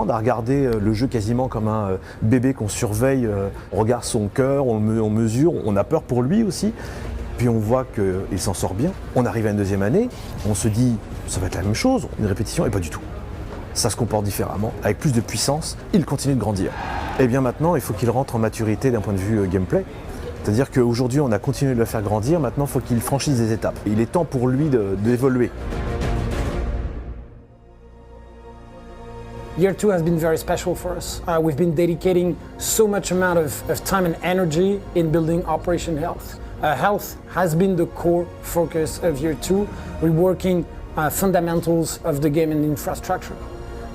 On a regardé le jeu quasiment comme un bébé qu'on surveille, on regarde son cœur, on mesure, on a peur pour lui aussi. Puis on voit qu'il s'en sort bien. On arrive à une deuxième année, on se dit ça va être la même chose, une répétition, et pas du tout. Ça se comporte différemment, avec plus de puissance, il continue de grandir. Et bien maintenant, il faut qu'il rentre en maturité d'un point de vue gameplay. C'est-à-dire qu'aujourd'hui, on a continué de le faire grandir, maintenant il faut qu'il franchisse des étapes. Il est temps pour lui d'évoluer. Year 2 has been very special for us. We've been dedicating so much amount of time and energy in building Operation Health. Health has been the core focus of Year 2, reworking fundamentals of the game and infrastructure.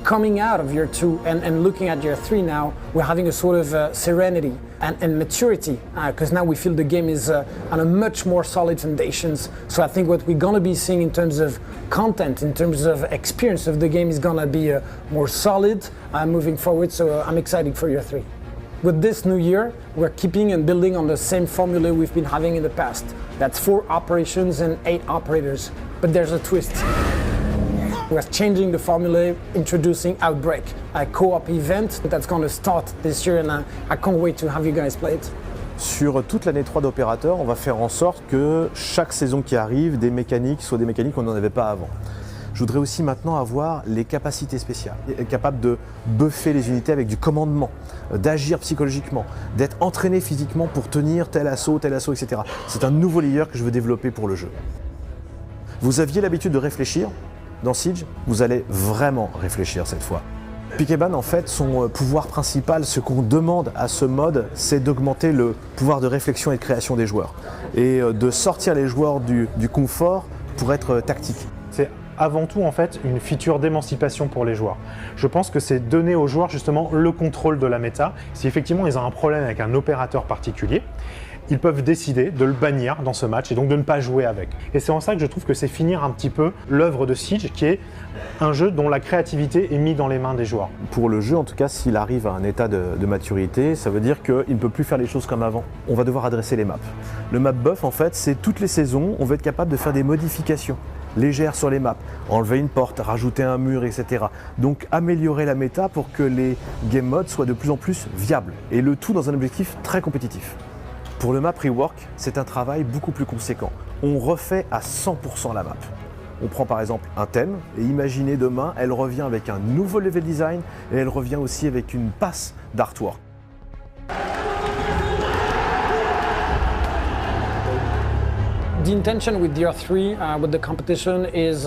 Coming out of Year 2 and looking at Year 3 now, we're having a sort of serenity and maturity, because now we feel the game is on a much more solid foundations. So I think what we're going to be seeing in terms of content, in terms of experience of the game is going to be more solid moving forward. So I'm excited for Year 3. With this new year, we're keeping and building on the same formula we've been having in the past. That's 4 operations and 8 operators. But there's a twist. We're changing the formula, introducing Outbreak, a co-op event that's going to start this year, and I can't wait to have you guys play it. Sur toute l'année 3 d'opérateur, on va faire en sorte que chaque saison qui arrive, des mécaniques soient des mécaniques qu'on n'en avait pas avant. Je voudrais aussi maintenant avoir les capacités spéciales, capable de buffer les unités avec du commandement, d'agir psychologiquement, d'être entraîné physiquement pour tenir tel assaut, etc. C'est un nouveau layer que je veux développer pour le jeu. Vous aviez l'habitude de réfléchir dans Siege, vous allez vraiment réfléchir cette fois. Pick-et-Ban, en fait, son pouvoir principal, ce qu'on demande à ce mode, c'est d'augmenter le pouvoir de réflexion et de création des joueurs et de sortir les joueurs du confort pour être tactique. C'est avant tout en fait une feature d'émancipation pour les joueurs. Je pense que c'est donner aux joueurs justement le contrôle de la méta. Si effectivement ils ont un problème avec un opérateur particulier, ils peuvent décider de le bannir dans ce match et donc de ne pas jouer avec. Et c'est en ça que je trouve que c'est finir un petit peu l'œuvre de Siege, qui est un jeu dont la créativité est mise dans les mains des joueurs. Pour le jeu, en tout cas, s'il arrive à un état de maturité, ça veut dire qu'il ne peut plus faire les choses comme avant. On va devoir adresser les maps. Le map buff, en fait, c'est toutes les saisons, on va être capable de faire des modifications légères sur les maps, enlever une porte, rajouter un mur, etc. Donc améliorer la méta pour que les game modes soient de plus en plus viables. Et le tout dans un objectif très compétitif. Pour le map rework, c'est un travail beaucoup plus conséquent. On refait à 100% la map. On prend par exemple un thème et imaginez demain, elle revient avec un nouveau level design et elle revient aussi avec une passe d'artwork. The intention with Year 3, with the competition, is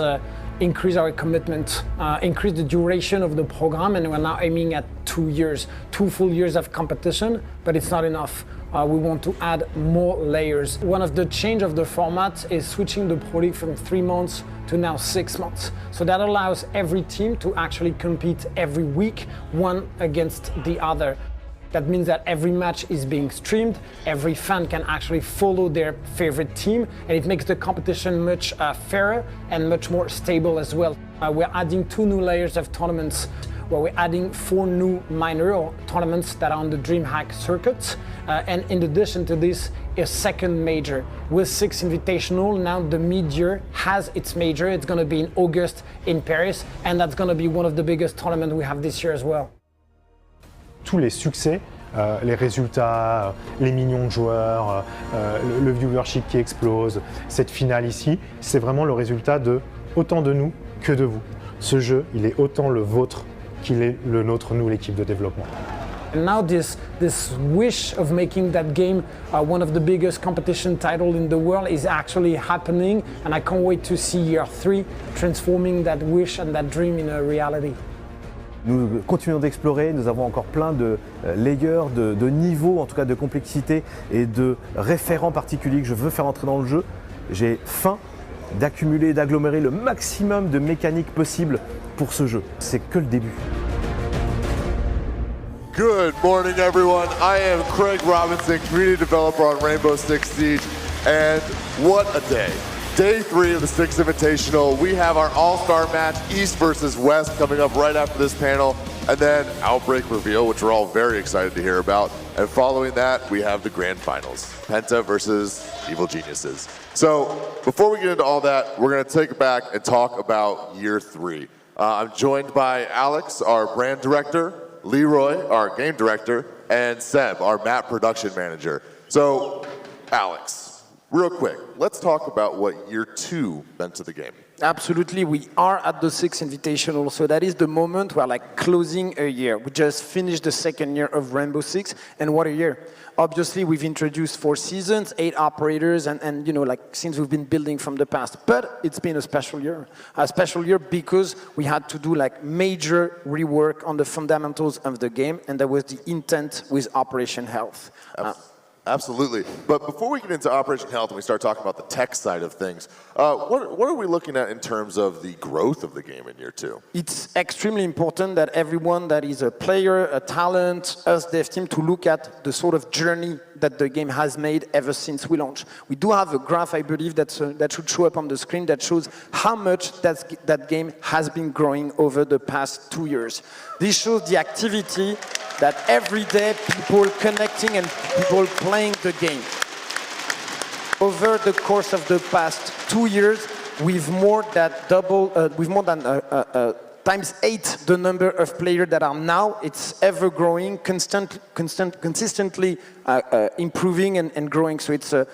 increase our commitment, increase the duration of the program, and we're now aiming at 2 years, 2 full years of competition, but it's not enough. We want to add more layers. One of the change of the format is switching the Pro League from 3 months to now 6 months. So that allows every team to actually compete every week, one against the other. That means that every match is being streamed, every fan can actually follow their favorite team, and it makes the competition much fairer and much more stable as well. We're adding 2 new layers of tournaments, where we're adding 4 new minor tournaments that are on the DreamHack circuit. And in addition to this, a second major. With 6 Invitational, now the mid-year has its major. It's going to be in August in Paris, and that's going to be one of the biggest tournaments we have this year as well. Tous les succès, les résultats, les millions de joueurs, le viewership qui explose, cette finale ici, c'est vraiment le résultat de autant de nous que de vous. Ce jeu, il est autant le vôtre qu'il est le nôtre, nous, l'équipe de développement. And now this wish of making that game one of the biggest competition titles in the world is actually happening, and I can't wait to see Year 3 transforming that wish and that dream in a reality. Nous continuons d'explorer, nous avons encore plein de layers, de niveaux, en tout cas de complexité et de référents particuliers que je veux faire entrer dans le jeu. J'ai faim d'accumuler, d'agglomérer le maximum de mécaniques possibles pour ce jeu. C'est que le début. Good morning, everyone. I am Craig Robinson, community developer on Rainbow Six Siege, and what a day. Day 3 of the Six Invitational. We have our all-star match, East versus West, coming up right after this panel, and then Outbreak reveal, which we're all very excited to hear about. And following that, we have the grand finals, Penta versus Evil Geniuses. So before we get into all that, we're going to take it back and talk about Year 3. I'm joined by Alex, our brand director, Leroy, our game director, and Seb, our map production manager. So, Alex, real quick, let's talk about what year 2 meant to the game. Absolutely, we are at the 6th Invitational, so that is the moment we're like closing a year. We just finished the 2nd year of Rainbow Six, and what a year. Obviously, we've introduced 4 seasons, 8 operators, and you know, like since we've been building from the past. But it's been a special year because we had to do like major rework on the fundamentals of the game, and that was the intent with Operation Health. Absolutely. But before we get into Operation Health and we start talking about the tech side of things, what are we looking at in terms of the growth of the game in year 2? It's extremely important that everyone that is a player, a talent, us dev team, to look at the sort of journey that the game has made ever since we launched. We do have a graph, I believe, that should show up on the screen that shows how much that game has been growing over the past 2 years. This shows the activity that every day people connecting and people playing the game. Over the course of the past 2 years, we've more than times 8 the number of players that are now. It's ever growing, consistently improving and growing. So it's a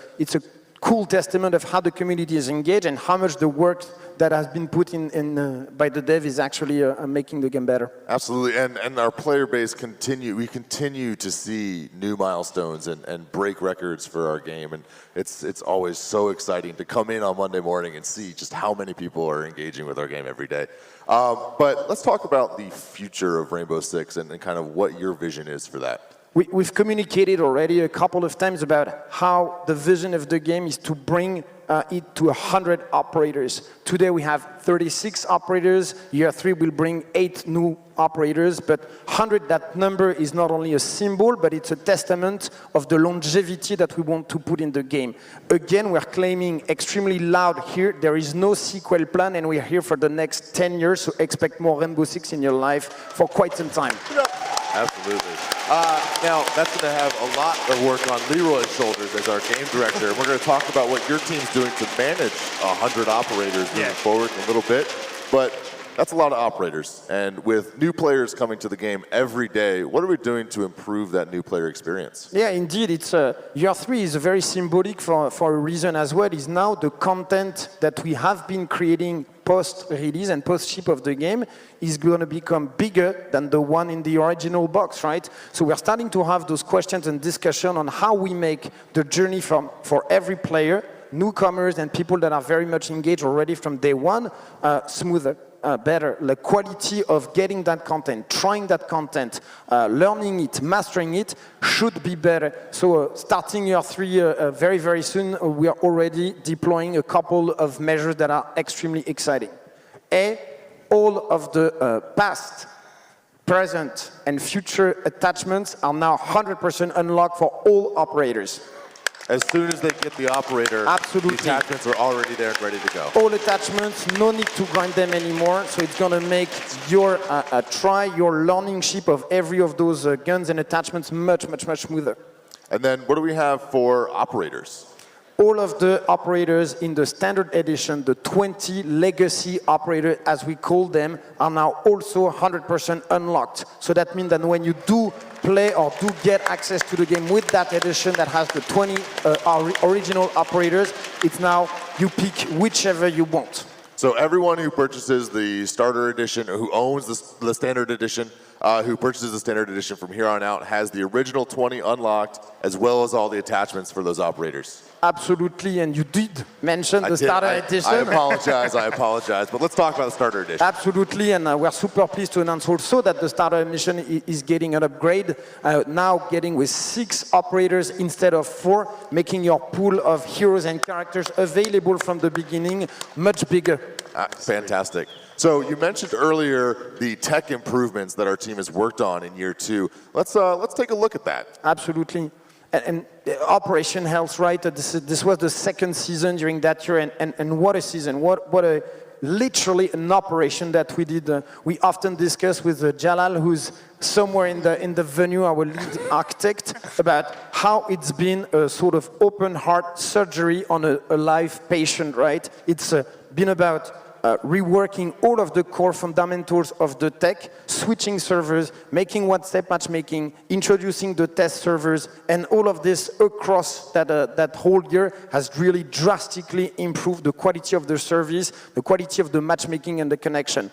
cool testament of how the community is engaged and how much the work that has been put in by the dev is actually making the game better. Absolutely, and our player base we continue to see new milestones and break records for our game, and it's always so exciting to come in on Monday morning and see just how many people are engaging with our game every day. But let's talk about the future of Rainbow Six and kind of what your vision is for that. We've communicated already a couple of times about how the vision of the game is to bring it to 100 operators. Today we have 36 operators. Year 3 will bring 8 new operators, but 100, that number is not only a symbol, but it's a testament of the longevity that we want to put in the game. Again, we're claiming extremely loud here, there is no sequel plan, and we're here for the next 10 years, so expect more Rainbow Six in your life for quite some time. Absolutely. Now, that's going to have a lot of work on Leroy's shoulders as our game director. And we're going to talk about what your team's doing to manage 100 operators moving forward in a little bit. But that's a lot of operators. And with new players coming to the game every day, what are we doing to improve that new player experience? Yeah, indeed. It's year 3 is very symbolic for a reason as well. Is now the content that we have been creating post-release and post-ship of the game is going to become bigger than the one in the original box, right? So we're starting to have those questions and discussion on how we make the journey for every player, newcomers and people that are very much engaged already from day one, smoother. Better, the quality of getting that content, trying that content, learning it, mastering it should be better. So starting year 3 very, very soon, we are already deploying a couple of measures that are extremely exciting. All of the past, present, and future attachments are now 100% unlocked for all operators. As soon as they get the operator, absolutely, the attachments are already there and ready to go. All attachments, no need to grind them anymore. So it's going to make your your learning ship of every of those guns and attachments much, much, much smoother. And then what do we have for operators? All of the operators in the standard edition, the 20 legacy operators, as we call them, are now also 100% unlocked. So that means that when you do play or do get access to the game with that edition that has the 20 original operators, it's now you pick whichever you want. So everyone who purchases the starter edition, or who owns the standard edition, who purchases the standard edition from here on out has the original 20 unlocked, as well as all the attachments for those operators. Absolutely, and you did mention the starter edition. I apologize, but let's talk about the starter edition. Absolutely, and we're super pleased to announce also that the starter edition is getting an upgrade, now getting with 6 operators instead of 4, making your pool of heroes and characters available from the beginning much bigger. Fantastic. So you mentioned earlier the tech improvements that our team has worked on in year 2. Let's take a look at that. Absolutely. And Operation Health, right? This was the 2nd season during that year, and what a season! What a literally an operation that we did. We often discuss with Jalal, who's somewhere in the venue, our lead architect, about how it's been a sort of open heart surgery on a live patient, right? It's been about reworking all of the core fundamentals of the tech, switching servers, making one-step matchmaking, introducing the test servers, and all of this across that whole year has really drastically improved the quality of the service, the quality of the matchmaking and the connection.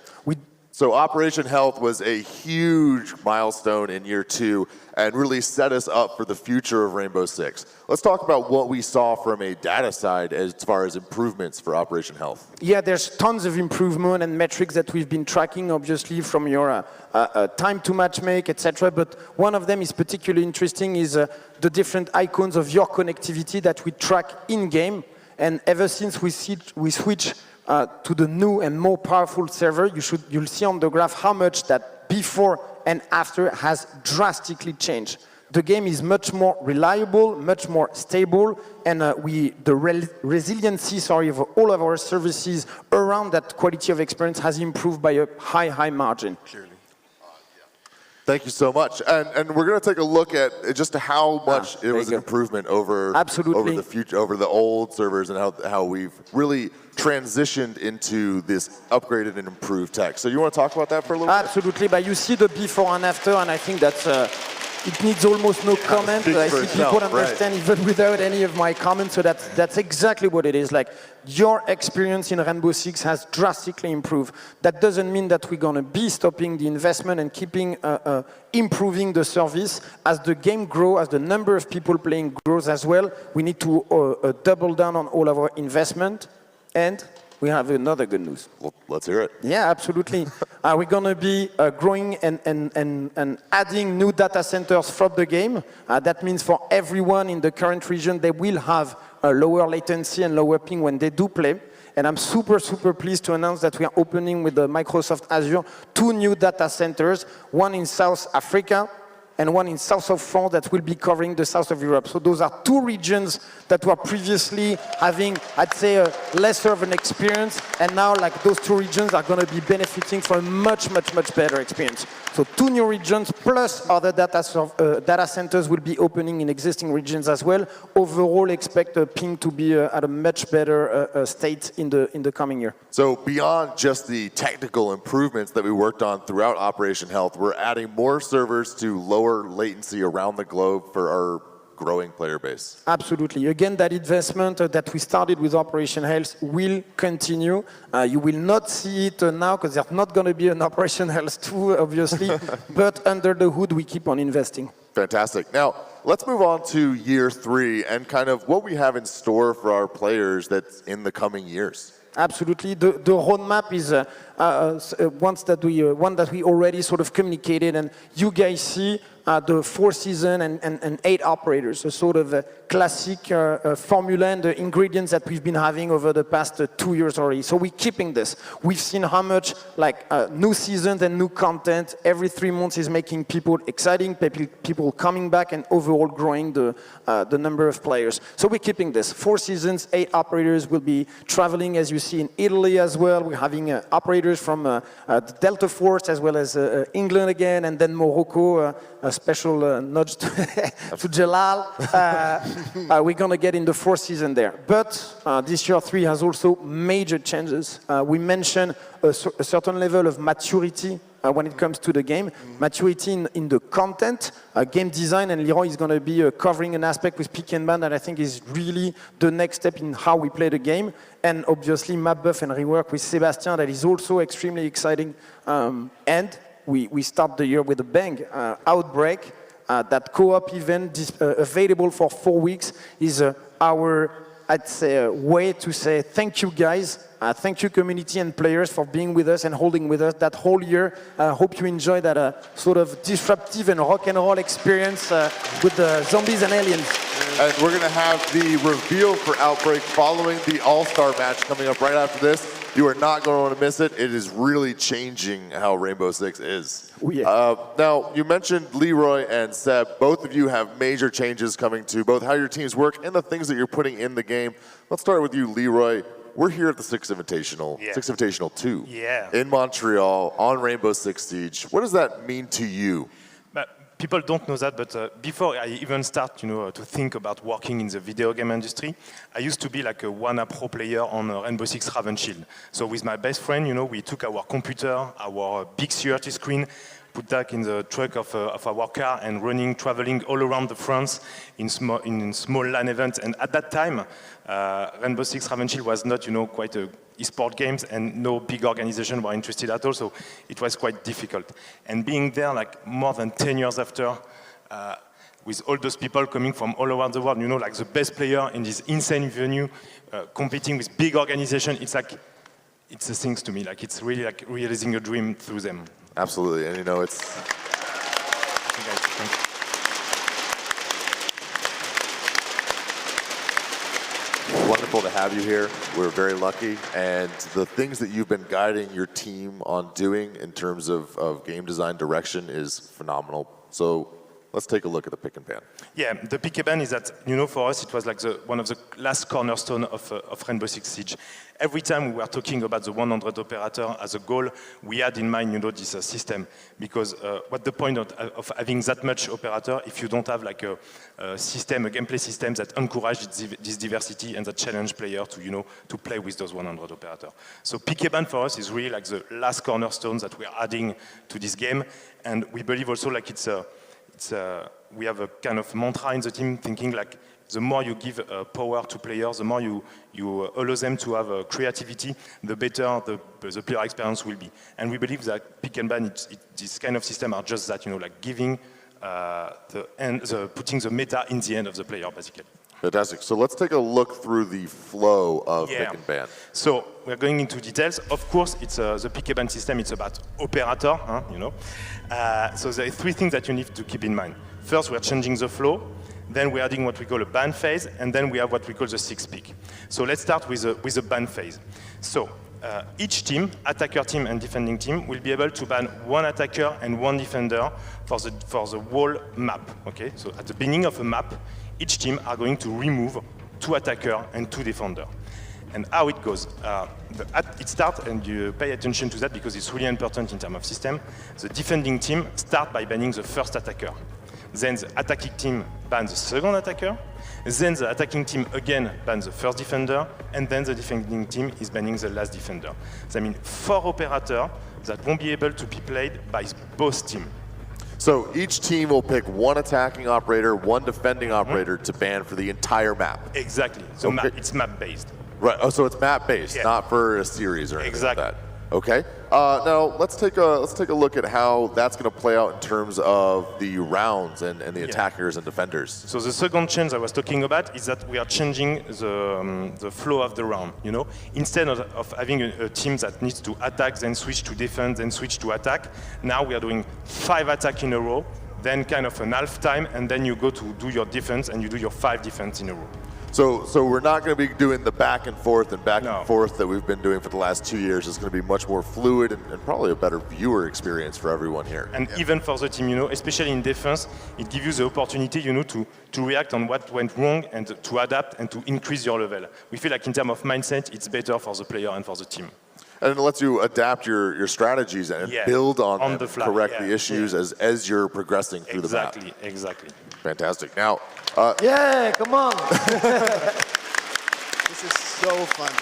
So Operation Health was a huge milestone in year 2 and really set us up for the future of Rainbow Six. Let's talk about what we saw from a data side as far as improvements for Operation Health. Yeah, there's tons of improvement and metrics that we've been tracking, obviously, from your time to matchmake, etc. But one of them is particularly interesting is the different icons of your connectivity that we track in-game. And ever since we switch to the new and more powerful server, you'll see on the graph how much that before and after has drastically changed. The game is much more reliable, much more stable, and the resiliency of all of our services around that quality of experience has improved by a high margin. Clearly. Thank you so much. And we're going to take a look at just how much it was an improvement over the future, over the old servers, and how we've really transitioned into this upgraded and improved tech. So you want to talk about that for a little bit? Absolutely. But you see the before and after, and I think that's it needs almost no comment. I see people understand even without any of my comments. So that's exactly what it is. Like, your experience in Rainbow Six has drastically improved. That doesn't mean that we're going to be stopping the investment and keeping improving the service. As the game grows, as the number of people playing grows as well, we need to double down on all of our investment. And we have another good news. Well, let's hear it. Yeah, absolutely. We're going to be growing and adding new data centers from the game. That means for everyone in the current region, they will have a lower latency and lower ping when they do play. And I'm super pleased to announce that we are opening with the Microsoft Azure 2 new data centers, one in South Africa and one in south of France that will be covering the south of Europe. So those are 2 regions that were previously having, I'd say, a lesser of an experience, and now like those 2 regions are going to be benefiting from a much better experience. So 2 new regions plus other data centers will be opening in existing regions as well. Overall, expect ping to be at a much better state in the coming year. So beyond just the technical improvements that we worked on throughout Operation Health, we're adding more servers to lower latency around the globe for our growing player base. Absolutely. Again, that investment that we started with Operation Health will continue. You will not see it now because there's not going to be an Operation Health 2, obviously. But under the hood, we keep on investing. Fantastic. Now, let's move on to year 3 and kind of what we have in store for our players that's in the coming years. Absolutely. The roadmap is one that we already sort of communicated, and you guys see the 4 season and 8 operators, a sort of a classic formula and the ingredients that we've been having over the past 2 years already. So we're keeping this. We've seen how much new seasons and new content every 3 months is making people exciting, people coming back and overall growing the number of players. So we're keeping this. 4 seasons, 8 operators will be traveling, as you see, in Italy as well. We're having operators from the Delta Force as well as England again, and then Morocco, a special nudge to Jalal. We're going to get in the 4th season there. But this year 3 has also major changes. We mentioned a certain level of maturity when it comes to the game. Maturity in the content, game design, and Leroy is going to be covering an aspect with pick and ban that I think is really the next step in how we play the game. And obviously map buff and rework with Sébastien that is also extremely exciting. And we start the year with a bang. Outbreak, that co-op event available for 4 weeks is our, I'd say, way to say thank you guys. Thank you community and players for being with us and holding with us that whole year. Hope you enjoy that sort of disruptive and rock and roll experience with the zombies and aliens. And we're going to have the reveal for Outbreak following the All-Star match coming up right after this. You are not going to want to miss it. It is really changing how Rainbow Six is. Oh, yeah. Now, you mentioned Leroy and Seb. Both of you have major changes coming to both how your teams work and the things that you're putting in the game. Let's start with you, Leroy. We're here at the Six Invitational, Six Invitational 2, in Montreal on Rainbow Six Siege. What does that mean to you? people don't know that, but before I even start, to think about working in the video game industry, I used to be like a 1A pro player on Rainbow Six Raven Shield. So with my best friend, we took our computer, our big CRT screen, put that in the truck of our car and traveling all around France in small LAN events. And at that time, Rainbow Six Raven Shield was not, quite a esport games, and no big organization were interested at all, so it was quite difficult. And being there like more than 10 years after, with all those people coming from all around the world, like the best player in this insane venue, competing with big organization, it's the things to me, like it's really like realizing a dream through them. Absolutely, and it's... Wonderful to have you here. We're very lucky, and the things that you've been guiding your team on doing in terms of game design direction is phenomenal. So let's take a look at the pick and ban. Yeah, the pick and ban is that, for us, it was like one of the last cornerstone of Rainbow Six Siege. Every time we were talking about the 100 operator as a goal, we had in mind, this system. Because what's the point of having that much operator if you don't have like a gameplay system that encourages this diversity and that challenge player to play with those 100 operator. So pick and ban for us is really like the last cornerstone that we are adding to this game, and we believe also like we have a kind of mantra in the team, thinking like the more you give power to players, the more you allow them to have creativity, the better the player experience will be. And we believe that pick and ban, this kind of system are just that, like giving putting the meta in the end of the player, basically. Fantastic. So let's take a look through the flow of pick and ban. So we're going into details. Of course, it's the pick and ban system. It's about operator, So there are three things that you need to keep in mind. First, we're changing the flow. Then we're adding what we call a ban phase, and then we have what we call the 6-pick. So let's start with the ban phase. So each team, attacker team and defending team, will be able to ban one attacker and one defender for the whole map. Okay? So at the beginning of a map, each team are going to remove 2 attacker and 2 defender. And how it goes, it starts, and you pay attention to that because it's really important in terms of system. The defending team starts by banning the first attacker. Then the attacking team bans the second attacker. Then the attacking team again bans the first defender. And then the defending team is banning the last defender. That means 4 operators that won't be able to be played by both teams. So each team will pick one attacking operator, one defending operator to ban for the entire map. Exactly. So it's map-based. Right. Oh, so it's map-based, not for a series or anything like that. Okay. Now let's take a look at how that's going to play out in terms of the rounds and the attackers and defenders. So the second change I was talking about is that we are changing the flow of the round. Instead of having a team that needs to attack, then switch to defend, then switch to attack, now we are doing 5 attacks in a row, then kind of an half time, and then you go to do your defense and you do your 5 defense in a row. So we're not going to be doing the back and forth that we've been doing for the last 2 years. It's going to be much more fluid and probably a better viewer experience for everyone here. And even for the team, especially in defense, it gives you the opportunity, to react on what went wrong and to adapt and to increase your level. We feel like in terms of mindset, it's better for the player and for the team. And it lets you adapt your strategies and build on them, the fly. Correct the issues as you're progressing through the map. Exactly. Fantastic. Now, come on. This is so fun.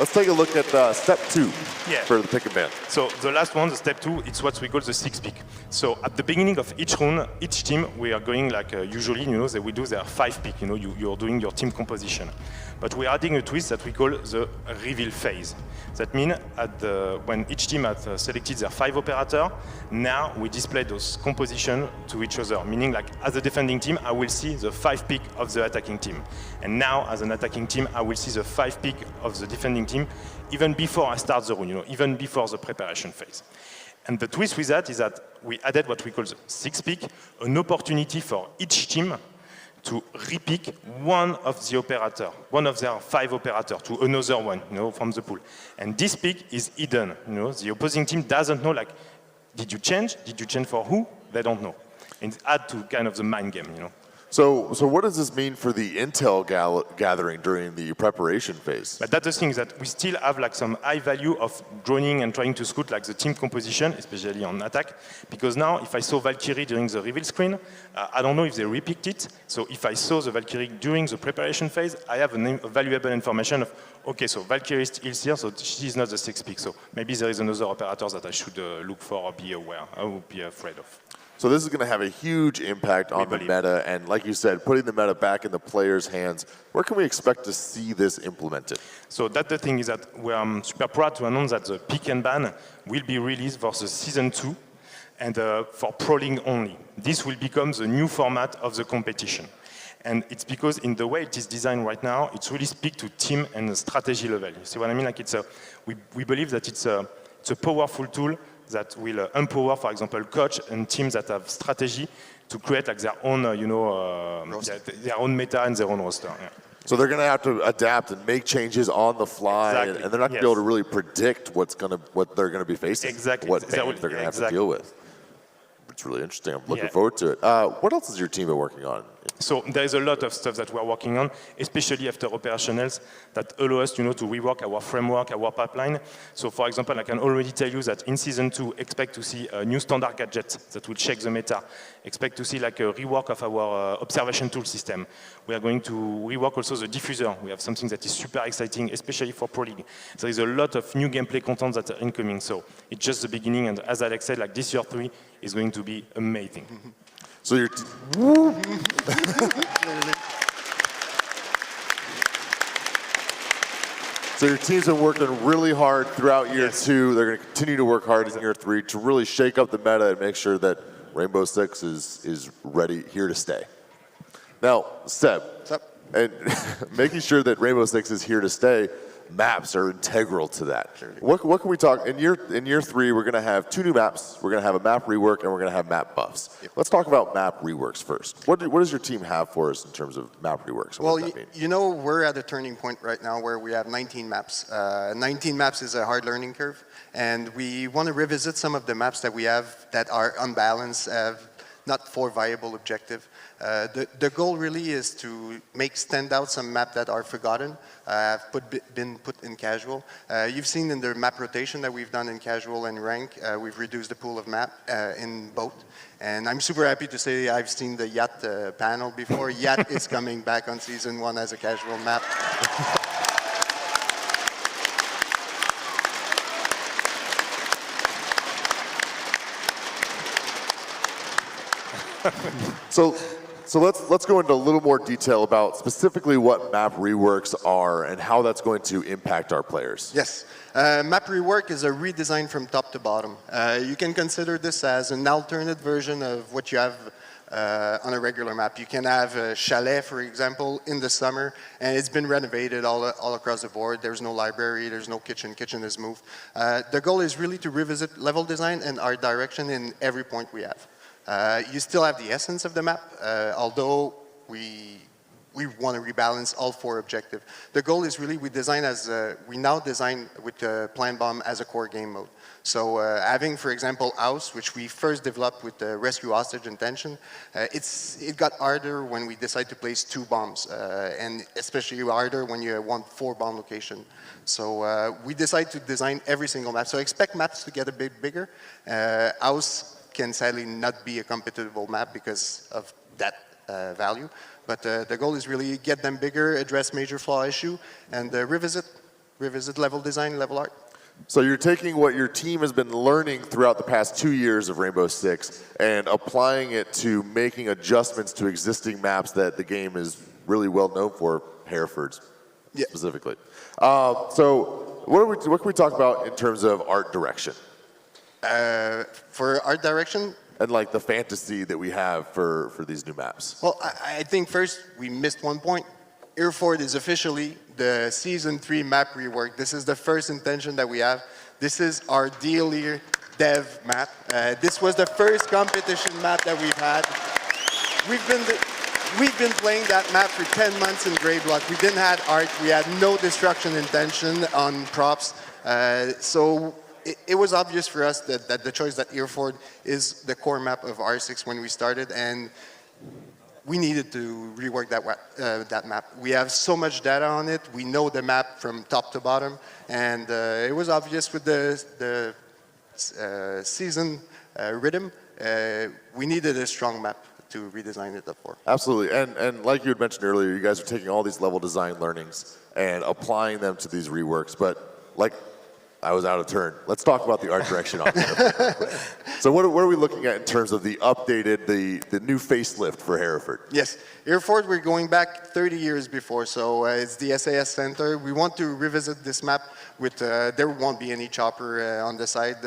let's take a look at step 2 for the pick and ban. So the last one, the step 2, it's what we call the 6-pick. So at the beginning of each round, each team, we are going like usually, they will do their 5-pick. You're doing your team composition. But we're adding a twist that we call the reveal phase. That means when each team has selected their 5 operator, now we display those compositions to each other. Meaning, like as a defending team, I will see the 5-pick of the attacking team. And now, as an attacking team, I will see the 5-pick of the defending team, even before I start the round, even before the preparation phase. And the twist with that is that we added what we call the 6-pick, an opportunity for each team to repick one of the operator, one of their 5 operator to another one, from the pool. And this pick is hidden. The opposing team doesn't know, like, did you change? Did you change for who? They don't know. And add to kind of the mind game, So what does this mean for the intel gathering during the preparation phase? But that's the thing, is that we still have like some high value of joining and trying to scout like the team composition, especially on attack. Because now, if I saw Valkyrie during the reveal screen, I don't know if they repicked it. So if I saw the Valkyrie during the preparation phase, I have a valuable information of, okay, so Valkyrie is here, so she's not the 6th pick. So maybe there is another operator that I should look for or be aware, or be afraid of. So this is going to have a huge impact on the meta, and like you said, putting the meta back in the players' hands. Where can we expect to see this implemented? So that's the thing, is that we're super proud to announce that the pick and ban will be released for the season 2 and for Pro League only. This will become the new format of the competition. And it's because in the way it is designed right now, it really speaks to team and strategy level. You see what I mean? Like we believe that it's a powerful tool that will empower, for example, coach and teams that have strategy to create like their own, their own meta and their own roster. Yeah. So they're going to have to adapt and make changes on the fly, Exactly. and they're not going to be able to really predict what they're going to be facing, Exactly. what they're going to have to deal with. It's really interesting. I'm looking forward to it. What else has your team been working on? So there is a lot of stuff that we're working on, especially after operationals, that allow us, to rework our framework, our pipeline. So for example, I can already tell you that in season 2, expect to see a new standard gadget that will check the meta. Expect to see like a rework of our observation tool system. We are going to rework also the diffuser. We have something that is super exciting, especially for Pro League. There is a lot of new gameplay content that are incoming. So it's just the beginning, and as Alex said, like this year 3 is going to be amazing. So your So your team's been working really hard throughout year 2. They're going to continue to work hard in year 3 to really shake up the meta and make sure that Rainbow Six is ready, here to stay. Now, Seb, and making sure that Rainbow Six is here to stay, maps are integral to that. What can we talk, in year 3, we're going to have 2 new maps, we're going to have a map rework, and we're going to have map buffs. Yep. Let's talk about map reworks first. What does your team have for us in terms of map reworks? Well, we're at a turning point right now where we have 19 maps. 19 maps is a hard learning curve, and we want to revisit some of the maps that we have that are unbalanced, not for viable objective. The goal really is to stand out some maps that are forgotten, been put in casual. You've seen in the map rotation that we've done in casual and rank, we've reduced the pool of map in both. And I'm super happy to say I've seen the Yacht panel before. Yacht is coming back on season 1 as a casual map. So let's go into a little more detail about specifically what map reworks are and how that's going to impact our players. Yes. Map rework is a redesign from top to bottom. You can consider this as an alternate version of what you have on a regular map. You can have a chalet, for example, in the summer, and it's been renovated all across the board. There's no library, there's no kitchen. Kitchen is moved. The goal is really to revisit level design and art direction in every point we have. You still have the essence of the map, although we want to rebalance all 4 objectives. The goal is really we now design with the Plan Bomb as a core game mode. So having, for example, House, which we first developed with the rescue hostage intention, it got harder when we decided to place 2 bombs, and especially harder when you want 4 bomb location. So we decided to design every single map. So expect maps to get a bit bigger. House can sadly not be a competitive map because of that value. But the goal is really get them bigger, address major flaw issue, and revisit level design, level art. So you're taking what your team has been learning throughout the past 2 years of Rainbow Six and applying it to making adjustments to existing maps that the game is really well known for, Hereford's specifically. So what can we talk about in terms of art direction? For art direction? And like the fantasy that we have for these new maps. Well, I think first we missed one point. Hereford is officially the season 3 map rework. This is the first intention that we have. This is our daily dev map. This was the first competition map that we've had. We've been playing that map for 10 months in Grey Block. We didn't have art. We had no destruction intention on props. So it was obvious for us that the choice that Hereford is the core map of R6 when we started, and we needed to rework that map. We have so much data on it. We know the map from top to bottom, and it was obvious with the season rhythm. We needed a strong map to redesign it up for. Absolutely, and like you had mentioned earlier, you guys are taking all these level design learnings and applying them to these reworks, but like, I was out of turn. Let's talk about the art direction on it. So what are we looking at in terms of the updated, the new facelift for Hereford? Yes, Hereford, we're going back 30 years before, so it's the SAS Center. We want to revisit this map with, there won't be any chopper on the side.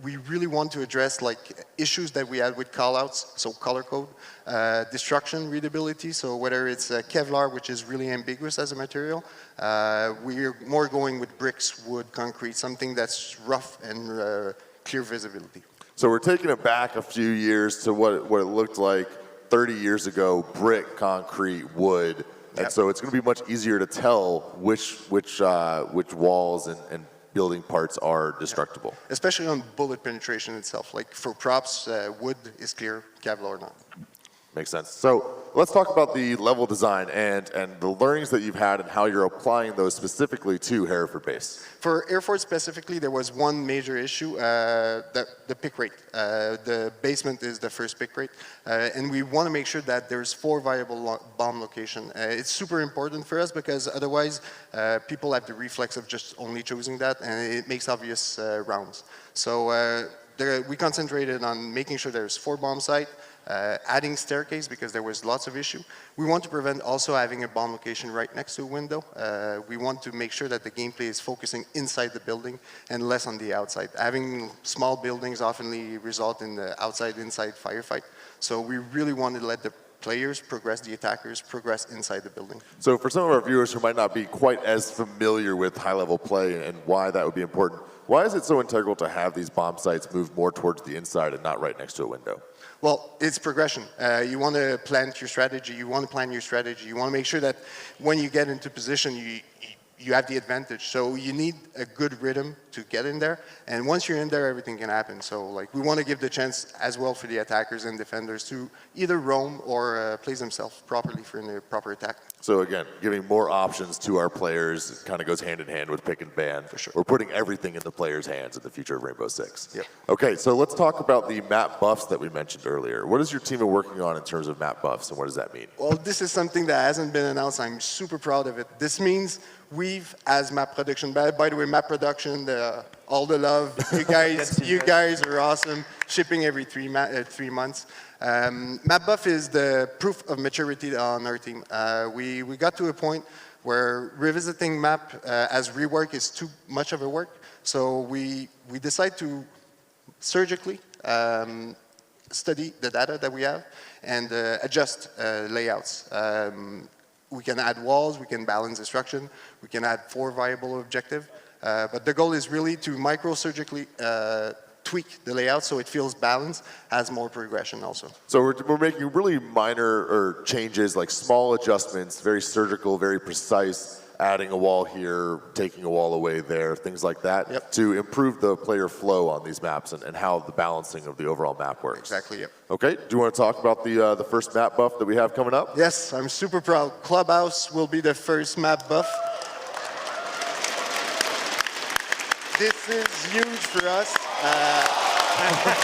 We really want to address like issues that we had with callouts, so color code, destruction readability, so whether it's Kevlar, which is really ambiguous as a material, we're more going with bricks, wood, concrete, something that's rough and clear visibility. So we're taking it back a few years to what it looked like 30 years ago, brick, concrete, wood, and so it's going to be much easier to tell which walls and building parts are destructible. Especially on bullet penetration itself. Like for props, wood is clear, Kevlar not. Makes sense. So let's talk about the level design and the learnings that you've had and how you're applying those specifically to Hereford Base. For Hereford specifically, there was one major issue, the pick rate. The basement is the first pick rate, and we want to make sure that there's 4 viable bomb locations. It's super important for us because otherwise people have the reflex of just only choosing that, and it makes obvious rounds. So we concentrated on making sure there's 4 bomb sites, adding staircase because there was lots of issue. We want to prevent also having a bomb location right next to a window. We want to make sure that the gameplay is focusing inside the building and less on the outside. Having small buildings often result in the outside-inside firefight. So we really want to let the players progress, the attackers progress inside the building. So for some of our viewers who might not be quite as familiar with high-level play and why that would be important, why is it so integral to have these bomb sites move more towards the inside and not right next to a window? Well, it's progression. You want to plan your strategy. You want to plan your strategy. You want to make sure that when you get into position, you have the advantage. So you need a good rhythm to get in there. And once you're in there, everything can happen. So like we want to give the chance as well for the attackers and defenders to either roam or place themselves properly for a proper attack. So again, giving more options to our players kind of goes hand in hand with pick and ban. For sure. We're putting everything in the players' hands in the future of Rainbow Six. Yep. Okay, so let's talk about the map buffs that we mentioned earlier. What is your team working on in terms of map buffs, and what does that mean? Well, this is something that hasn't been announced. I'm super proud of it. This means we've, as map production, by the way, map production, all the love, you guys are awesome, shipping every 3 months. Map buff is the proof of maturity on our team. We got to a point where revisiting map as rework is too much of a work, so we decide to surgically study the data that we have and adjust layouts. We can add walls, we can balance destruction, we can add 4 viable objectives, but the goal is really to micro-surgically tweak the layout so it feels balanced, has more progression also. So we're making really minor changes, like small adjustments, very surgical, very precise, adding a wall here, taking a wall away there, things like that, to improve the player flow on these maps and how the balancing of the overall map works. Exactly, yep. Okay, do you want to talk about the first map buff that we have coming up? Yes, I'm super proud. Clubhouse will be the first map buff. This is huge for us.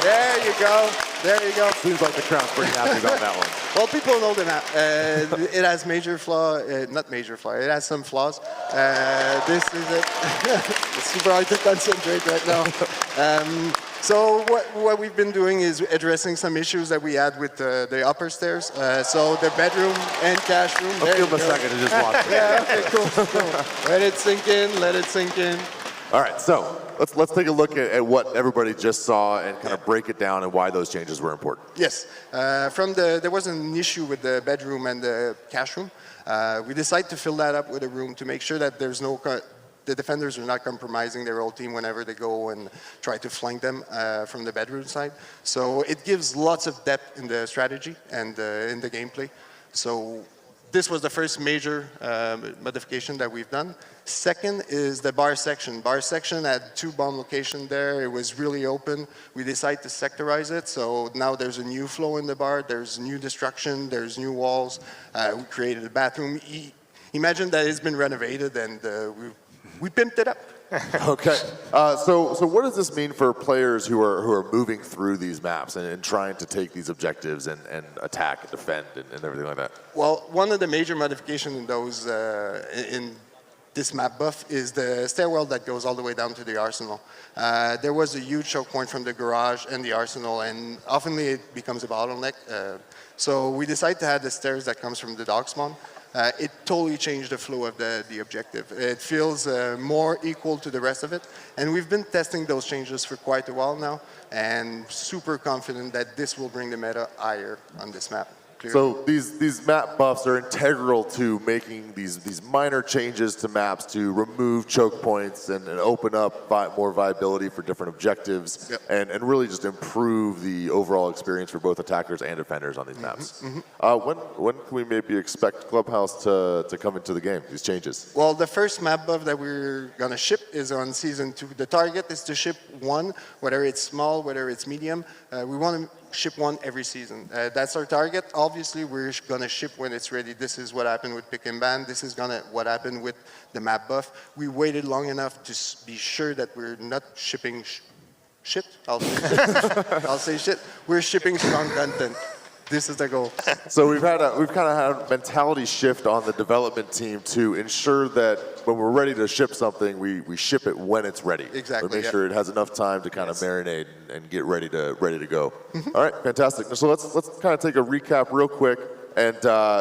There you go. There you go. Seems like the crowd's pretty happy about that one. Well, people know the map. It has major flaw, not major flaw, it has some flaws. This is it. It's super hard to concentrate right now. So what we've been doing is addressing some issues that we had with the upper stairs. So the bedroom and cash room. I'll give him a second to just watch it. Yeah, okay, cool. Let it sink in, let it sink in. All right, so let's take a look at what everybody just saw and kind of break it down and why those changes were important. Yes, there was an issue with the bedroom and the cash room. We decided to fill that up with a room to make sure that there's no the defenders are not compromising their old team whenever they go and try to flank them from the bedroom side. So it gives lots of depth in the strategy and in the gameplay. So this was the first major modification that we've done. Second is the bar section. Bar section had 2 bomb locations there. It was really open. We decided to sectorize it, so now there's a new flow in the bar. There's new destruction. There's new walls. We created a bathroom. Imagine that it's been renovated, and we pimped it up. Okay. So what does this mean for players who are moving through these maps and trying to take these objectives and attack and defend and everything like that? Well, one of the major modifications in those in this map buff is the stairwell that goes all the way down to the arsenal. There was a huge choke point from the garage and the arsenal, and often it becomes a bottleneck. So we decided to have the stairs that comes from the dog spawn. It totally changed the flow of the objective. It feels more equal to the rest of it. And we've been testing those changes for quite a while now, and super confident that this will bring the meta higher on this map. Clearly. So these map buffs are integral to making these minor changes to maps to remove choke points and open up more viability for different objectives, yep. and really just improve the overall experience for both attackers and defenders on these maps. When can we maybe expect Clubhouse to come into the game, these changes? Well, the first map buff that we're going to ship is on Season 2. The target is to ship 1, whether it's small, whether it's medium. We want to ship 1 every season. That's our target. Obviously, we're going to ship when it's ready. This is what happened with Pick and Ban. This is what happened with the map buff. We waited long enough to be sure that we're not shipping shit. I'll say shit. We're shipping strong content. This is the goal. So we've kind of had a mentality shift on the development team to ensure that when we're ready to ship something, we ship it when it's ready. Exactly. We make sure it has enough time to kind of marinate and get ready to go. All right, fantastic. So let's kind of take a recap real quick. And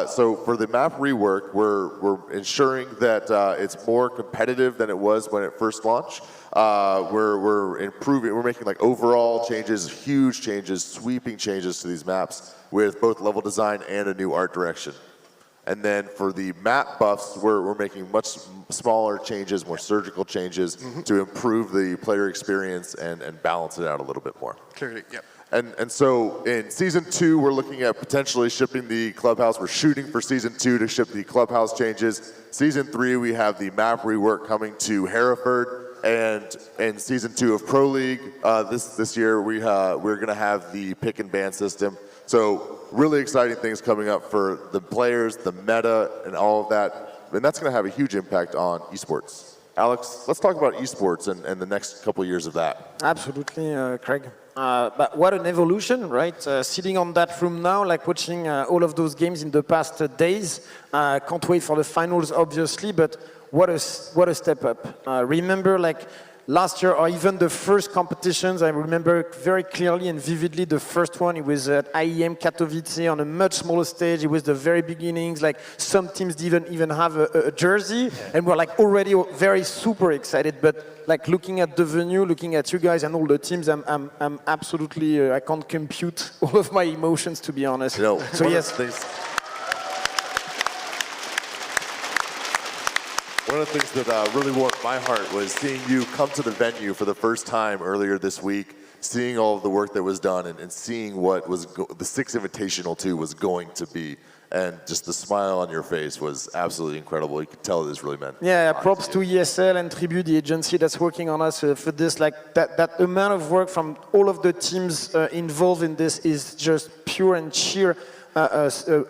so for the map rework, we're ensuring that it's more competitive than it was when it first launched. We're improving. We're making like overall changes, huge changes, sweeping changes to these maps with both level design and a new art direction. And then for the map buffs, we're making much smaller changes, more surgical changes to improve the player experience and balance it out a little bit more. Clearly, yep. And so in Season 2, we're looking at potentially shipping the Clubhouse. We're shooting for Season 2 to ship the Clubhouse changes. Season 3, we have the map rework coming to Hereford. And in Season 2 of Pro League, this year, we're going to have the pick and ban system. So really exciting things coming up for the players, the meta, and all of that. And that's going to have a huge impact on esports. Alex, let's talk about esports and the next couple of years of that. Absolutely, Craig. But what an evolution, right? Sitting on that room now, like watching all of those games in the past days. Can't wait for the finals, obviously, but what a step up. Remember, like, last year, or even the first competitions, I remember very clearly and vividly the first one. It was at IEM Katowice on a much smaller stage. It was the very beginnings. Like, some teams didn't even have a jersey, and we're like already very super excited. But like looking at the venue, looking at you guys and all the teams, I'm absolutely I can't compute all of my emotions, to be honest. You know, so yes. One of the things that really warmed my heart was seeing you come to the venue for the first time earlier this week, seeing all of the work that was done and seeing what was the Six Invitational 2 was going to be. And just the smile on your face was absolutely incredible. You could tell this really meant. Yeah, props to ESL and Tribute, the agency that's working on us for this. Like that amount of work from all of the teams involved in this is just pure and sheer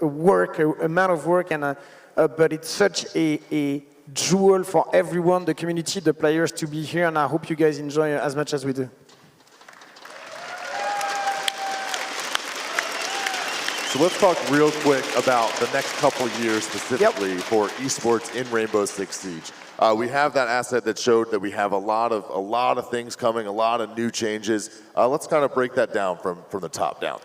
work, amount of work. And but it's such a jewel for everyone, the community, the players, to be here. And I hope you guys enjoy as much as we do. So let's talk real quick about the next couple of years specifically for esports in Rainbow Six Siege. We have that asset that showed that we have a lot of things coming, a lot of new changes. Let's kind of break that down from the top down.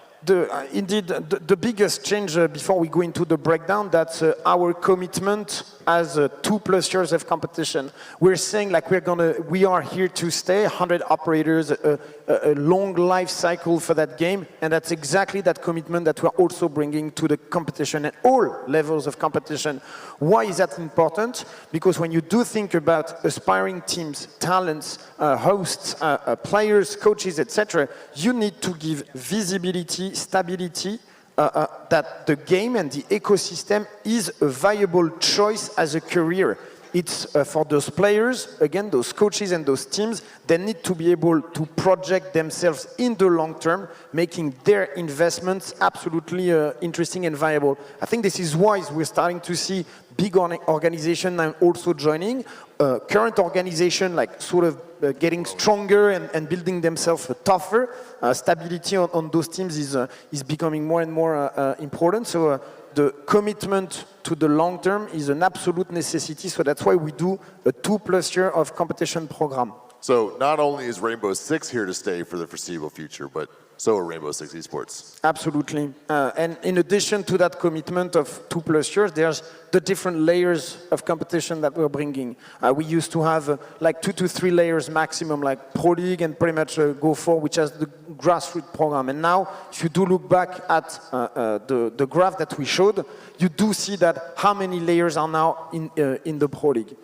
Indeed, the biggest change before we go into the breakdown, that's our commitment as 2+ years of competition. We're saying like we are here to stay, 100 operators, a long life cycle for that game, and that's exactly that commitment that we're also bringing to the competition at all levels of competition. Why is that important? Because when you do think about aspiring teams, talents, hosts, players, coaches, etc., you need to give visibility, stability, that the game and the ecosystem is a viable choice as a career. It's for those players, again, those coaches and those teams, they need to be able to project themselves in the long term, making their investments absolutely interesting and viable. I think this is why we're starting to see big organizations now also joining. Current organization like sort of getting stronger and building themselves tougher. Stability on those teams is becoming more and more important. So the commitment to the long term is an absolute necessity. So that's why we do a 2+ year of competition program. So not only is Rainbow Six here to stay for the foreseeable future, but so are Rainbow Six Esports. Absolutely. And in addition to that commitment of 2+ years, there's the different layers of competition that we're bringing. We used to have like 2 to 3 layers maximum, like Pro League and pretty much Go 4, which has the grassroots program. And now, if you do look back at the graph that we showed, you do see that how many layers are now in the Pro League,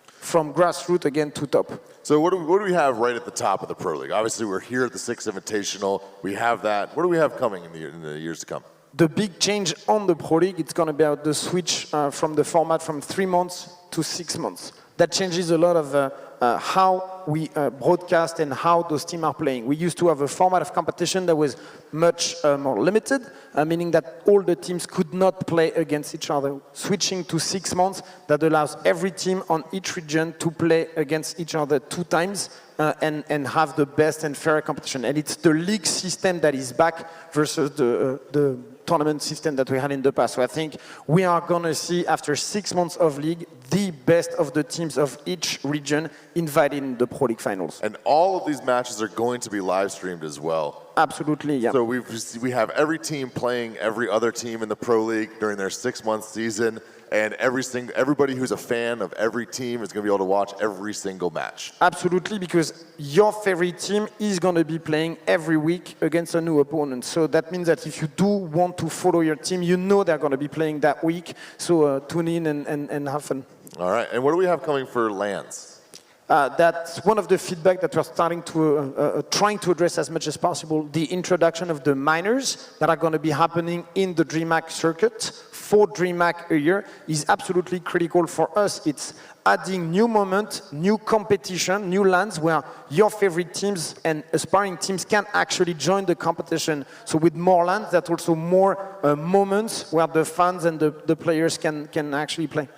from grassroots again to top. So what do we have right at the top of the Pro League? Obviously, we're here at the Six Invitational. We have that. What do we have coming in the years to come? The big change on the Pro League, it's going to be about the switch from the format from 3 months to 6 months. That changes a lot of how we broadcast and how those teams are playing. We used to have a format of competition that was much more limited, meaning that all the teams could not play against each other. Switching to 6 months, that allows every team on each region to play against each other 2 times and have the best and fair competition. And it's the league system that is back versus the tournament system that we had in the past. So I think we are going to see, after 6 months of league, the best of the teams of each region invited in the Pro League finals. And all of these matches are going to be live streamed as well. Absolutely, yeah. So we have every team playing every other team in the Pro League during their 6-month season, and everybody who's a fan of every team is going to be able to watch every single match. Absolutely, because your favorite team is going to be playing every week against a new opponent. So that means that if you do want to follow your team, you know they're going to be playing that week. So tune in and have fun. All right, and what do we have coming for LANs? That's one of the feedback that we're starting to trying to address as much as possible. The introduction of the minors that are going to be happening in the DreamHack circuit, 4 DreamHack a year, is absolutely critical for us. It's adding new moment, new competition, new lands where your favorite teams and aspiring teams can actually join the competition. So with more lands, that's also more moments where the fans and the players can actually play.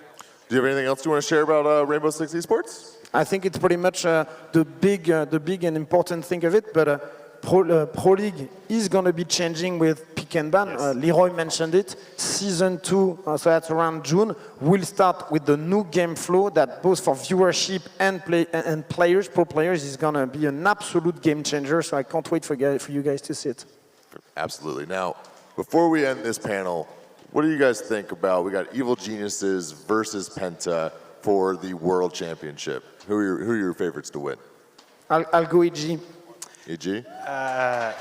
Do you have anything else you want to share about Rainbow Six Esports? I think it's pretty much the big and important thing of it, but Pro League is going to be changing with pick and ban. Yes. Leroy mentioned it. Season 2, so that's around June, will start with the new game flow that both for viewership and players, pro players, is going to be an absolute game changer. So I can't wait for you guys to see it. Absolutely. Now, before we end this panel, what do you guys think about, we got Evil Geniuses versus Penta for the World Championship? Who are your favorites to win? I'll go EG. EG? I'll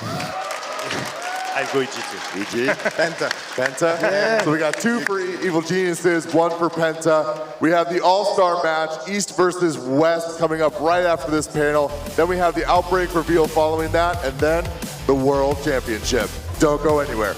go EG too. EG? Penta. Penta? Yeah. So we got 2 for Evil Geniuses, 1 for Penta. We have the All-Star match, East versus West, coming up right after this panel. Then we have the Outbreak reveal following that, and then the World Championship. Don't go anywhere.